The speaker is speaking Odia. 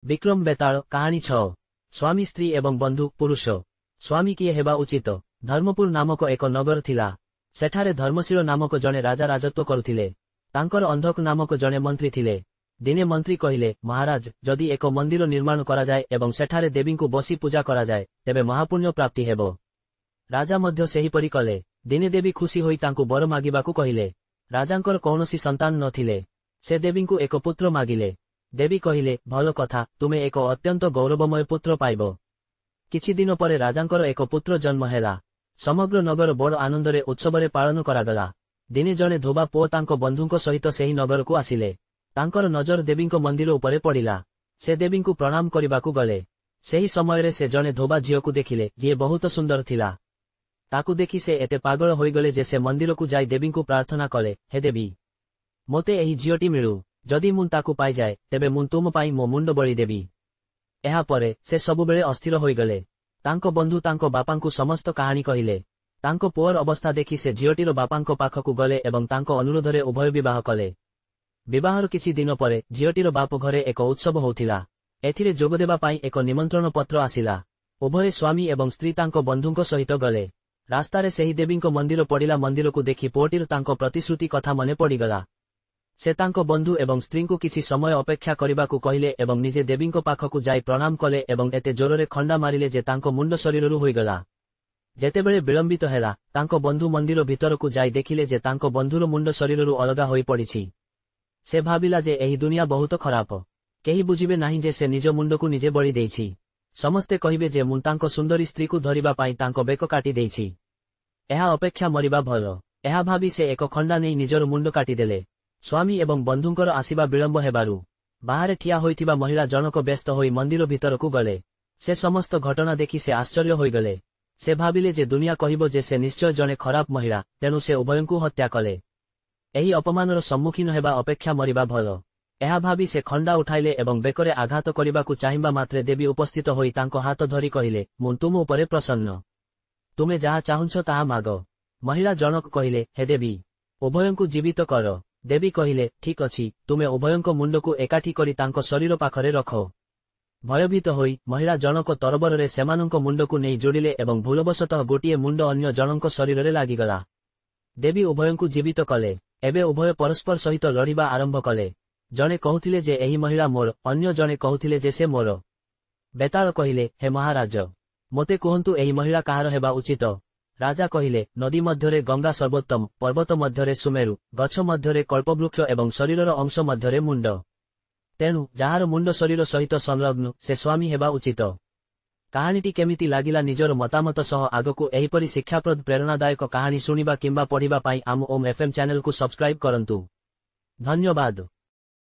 ବିକ୍ରମ ବେତାଳ କାହାଣୀ 6 ସ୍ୱାମୀ ସ୍ତ୍ରୀ ଏବଂ ବନ୍ଧୁ ପୁରୁଷ ସ୍ୱାମୀ କିଏ ହେବା ଉଚିତ। ଧର୍ମପୁର ନାମକ ଏକ ନଗର ଥିଲା। ସେଠାରେ ଧର୍ମଶୀଳ ନାମକ ଜଣେ ରାଜା ରାଜତ୍ୱ କରୁଥିଲେ। ତାଙ୍କର ଅନ୍ଧକ ନାମକ ଜଣେ ମନ୍ତ୍ରୀ ଥିଲେ। ଦିନେ ମନ୍ତ୍ରୀ କହିଲେ, ମହାରାଜ, ଯଦି ଏକ ମନ୍ଦିର ନିର୍ମାଣ କରାଯାଏ ଏବଂ ସେଠାରେ ଦେବୀଙ୍କୁ ବସି ପୂଜା କରାଯାଏ, ତେବେ ମହାପୁଣ୍ୟ ପ୍ରାପ୍ତି ହେବ। ରାଜା ମଧ୍ୟ ସେହିପରି କଲେ। ଦିନେ ଦେବୀ ଖୁସି ହୋଇ ତାଙ୍କୁ ବର ମାଗିବାକୁ କହିଲେ। ରାଜାଙ୍କର କୌଣସି ସନ୍ତାନ ନଥିଲେ। ସେ ଦେବୀଙ୍କୁ ଏକ ପୁତ୍ର ମାଗିଲେ। ଦେବୀ କହିଲେ, ଭଲ କଥା, ତୁମେ ଏକ ଅତ୍ୟନ୍ତ ଗୌରବମୟ ପୁତ୍ର ପାଇବ। କିଛି ଦିନ ପରେ ରାଜାଙ୍କର ଏକ ପୁତ୍ର ଜନ୍ମ ହେଲା। ସମଗ୍ର ନଗର ବଡ଼ ଆନନ୍ଦରେ ଉତ୍ସବରେ ପାଳନ କରାଗଲା। ଦିନେ ଜଣେ ଧୋବା ପୁଅ ତାଙ୍କ ବନ୍ଧୁଙ୍କ ସହିତ ସେହି ନଗରକୁ ଆସିଲେ। ତାଙ୍କର ନଜର ଦେବୀଙ୍କ ମନ୍ଦିର ଉପରେ ପଡ଼ିଲା। ସେ ଦେବୀଙ୍କୁ ପ୍ରଣାମ କରିବାକୁ ଗଲେ। ସେହି ସମୟରେ ସେ ଜଣେ ଧୋବା ଝିଅକୁ ଦେଖିଲେ, ଯିଏ ବହୁତ ସୁନ୍ଦର ଥିଲା। ତାକୁ ଦେଖି ସେ ଏତେ ପାଗଳ ହୋଇଗଲେ ଯେ ସେ ମନ୍ଦିରକୁ ଯାଇ ଦେବୀଙ୍କୁ ପ୍ରାର୍ଥନା କଲେ, ହେ ଦେବୀ, ମୋତେ ଏହି ଝିଅଟି ମିଳୁ। ଯଦି ମୁଁ ତାକୁ ପାଇଯାଏ, ତେବେ ମୁଁ ତୁମ ପାଇଁ ମୋ ମୁଣ୍ଡ ବଳି ଦେବି। ଏହାପରେ ସେ ସବୁବେଳେ ଅସ୍ଥିର ହୋଇଗଲେ। ତାଙ୍କ ବନ୍ଧୁ ତାଙ୍କ ବାପାଙ୍କୁ ସମସ୍ତ କାହାଣୀ କହିଲେ। ତାଙ୍କ ପୁଅର ଅବସ୍ଥା ଦେଖି ସେ ଝିଅଟିର ବାପାଙ୍କ ପାଖକୁ ଗଲେ ଏବଂ ତାଙ୍କ ଅନୁରୋଧରେ ଉଭୟ ବିବାହ କଲେ। ବିବାହର କିଛି ଦିନ ପରେ ଝିଅଟିର ବାପ ଘରେ ଏକ ଉତ୍ସବ ହେଉଥିଲା। ଏଥିରେ ଯୋଗଦେବା ପାଇଁ ଏକ ନିମନ୍ତ୍ରଣ ପତ୍ର ଆସିଲା। ଉଭୟ ସ୍ୱାମୀ ଏବଂ ସ୍ତ୍ରୀ ତାଙ୍କ ବନ୍ଧୁଙ୍କ ସହିତ ଗଲେ। ରାସ୍ତାରେ ସେହି ଦେବୀଙ୍କ ମନ୍ଦିର ପଡ଼ିଲା। ମନ୍ଦିରକୁ ଦେଖି ପୁଅଟିର ତାଙ୍କ ପ୍ରତିଶ୍ରୁତି କଥା ମନେ ପଡ଼ିଗଲା। ସେ ତାଙ୍କ ବନ୍ଧୁ ଏବଂ ସ୍ତ୍ରୀଙ୍କୁ କିଛି ସମୟ ଅପେକ୍ଷା କରିବାକୁ କହିଲେ ଏବଂ ନିଜେ ଦେବୀଙ୍କ ପାଖକୁ ଯାଇ ପ୍ରଣାମ କଲେ ଏବଂ ଏତେ ଜୋରରେ ଖଣ୍ଡା ମାରିଲେ ଯେ ତାଙ୍କ ମୁଣ୍ଡ ଶରୀରରୁ ହୋଇଗଲା। ଯେତେବେଳେ ବିଳମ୍ବିତ ହେଲା, ତାଙ୍କ ବନ୍ଧୁ ମନ୍ଦିର ଭିତରକୁ ଯାଇ ଦେଖିଲେ ଯେ ତାଙ୍କ ବନ୍ଧୁର ମୁଣ୍ଡ ଶରୀରରୁ ଅଲଗା ହୋଇପଡ଼ିଛି। ସେ ଭାବିଲା ଯେ ଏହି ଦୁନିଆ ବହୁତ ଖରାପ। କେହି ବୁଝିବେ ନାହିଁ ଯେ ସେ ନିଜ ମୁଣ୍ଡକୁ ନିଜେ ବଳି ଦେଇଛି। ସମସ୍ତେ କହିବେ ଯେ ମୁଁ ତାଙ୍କ ସୁନ୍ଦରୀ ସ୍ତ୍ରୀକୁ ଧରିବା ପାଇଁ ତାଙ୍କ ବେକ କାଟି ଦେଇଛି। ଏହା ଅପେକ୍ଷା ମରିବା ଭଲ। ଏହା ଭାବି ସେ ଏକ ଖଣ୍ଡା ନେଇ ନିଜର ମୁଣ୍ଡ କାଟିଦେଲେ। ସ୍ୱାମୀ ଏବଂ ବନ୍ଧୁଙ୍କର ଆସିବା ବିଳମ୍ବ ହେବାରୁ ବାହାରେ ଠିଆ ହୋଇଥିବା ମହିଳା ଜଣକ ବ୍ୟସ୍ତ ହୋଇ ମନ୍ଦିର ଭିତରକୁ ଗଲେ। ସେ ସମସ୍ତ ଘଟଣା ଦେଖି ସେ ଆଶ୍ଚର୍ଯ୍ୟ ହୋଇଗଲେ। ସେ ଭାବିଲେ ଯେ ଦୁନିଆ କହିବ ଯେ ସେ ନିଶ୍ଚୟ ଜଣେ ଖରାପ ମହିଳା, ତେଣୁ ସେ ଉଭୟଙ୍କୁ ହତ୍ୟା କଲେ। ଏହି ଅପମାନର ସମ୍ମୁଖୀନ ହେବା ଅପେକ୍ଷା ମରିବା ଭଲ। ଏହା ଭାବି ସେ ଖଣ୍ଡା ଉଠାଇଲେ ଏବଂ ବେକରେ ଆଘାତ କରିବାକୁ ଚାହିଁବା ମାତ୍ରେ ଦେବୀ ଉପସ୍ଥିତ ହୋଇ ତାଙ୍କ ହାତ ଧରି କହିଲେ, ମୁଁ ତୁମ ଉପରେ ପ୍ରସନ୍ନ। ତୁମେ ଯାହା ଚାହୁଁଛ ତାହା ମାଗ। ମହିଳା ଜଣକ କହିଲେ, ହେ ଦେବୀ, ଉଭୟଙ୍କୁ ଜୀବିତ କର। ଦେବୀ କହିଲେ, ଠିକ୍ ଅଛି, ତୁମେ ଉଭୟଙ୍କ ମୁଣ୍ଡକୁ ଏକାଠି କରି ତାଙ୍କ ଶରୀର ପାଖରେ ରଖ। ଭୟଭୀତ ହୋଇ ମହିଳା ଜଣକ ତରବରରେ ସେମାନଙ୍କ ମୁଣ୍ଡକୁ ନେଇ ଯୋଡ଼ିଲେ ଏବଂ ଭୁଲବଶତଃ ଗୋଟିଏ ମୁଣ୍ଡ ଅନ୍ୟ ଜଣଙ୍କ ଶରୀରରେ ଲାଗିଗଲା। ଦେବୀ ଉଭୟଙ୍କୁ ଜୀବିତ କଲେ। ଏବେ ଉଭୟ ପରସ୍ପର ସହିତ ଲଢ଼ିବା ଆରମ୍ଭ କଲେ। ଜଣେ କହୁଥିଲେ ଯେ ଏହି ମହିଳା ମୋର, ଅନ୍ୟ ଜଣେ କହୁଥିଲେ ଯେ ସେ ମୋର। ବେତାଳ କହିଲେ, ହେ ମହାରାଜ, ମୋତେ କୁହନ୍ତୁ ଏହି ମହିଳା କାହାର ହେବା ଉଚିତ। ରାଜା କହିଲେ, ନଦୀ ମଧ୍ୟରେ ଗଙ୍ଗା ସର୍ବୋତ୍ତମ, ପର୍ବତ ମଧ୍ୟରେ ସୁମେରୁ, ଗଛ ମଧ୍ୟରେ କଳ୍ପବୃକ୍ଷ ଏବଂ ଶରୀରର ଅଂଶ ମଧ୍ୟରେ ମୁଣ୍ଡ। ତେଣୁ ଯାହାର ମୁଣ୍ଡ ଶରୀର ସହିତ ସଂଲଗ୍ନ, ସେ ସ୍ୱାମୀ ହେବା ଉଚିତ। କାହାଣୀଟି କେମିତି ଲାଗିଲା ନିଜର ମତାମତ ସହ ଆଗକୁ ଏହିପରି ଶିକ୍ଷାପ୍ରଦ ପ୍ରେରଣାଦାୟକ କାହାଣୀ ଶୁଣିବା କିମ୍ବା ପଢ଼ିବା ପାଇଁ ଆମ ଓମ୍ FM ଚ୍ୟାନେଲକୁ ସବସ୍କ୍ରାଇବ୍ କରନ୍ତୁ। ଧନ୍ୟବାଦ।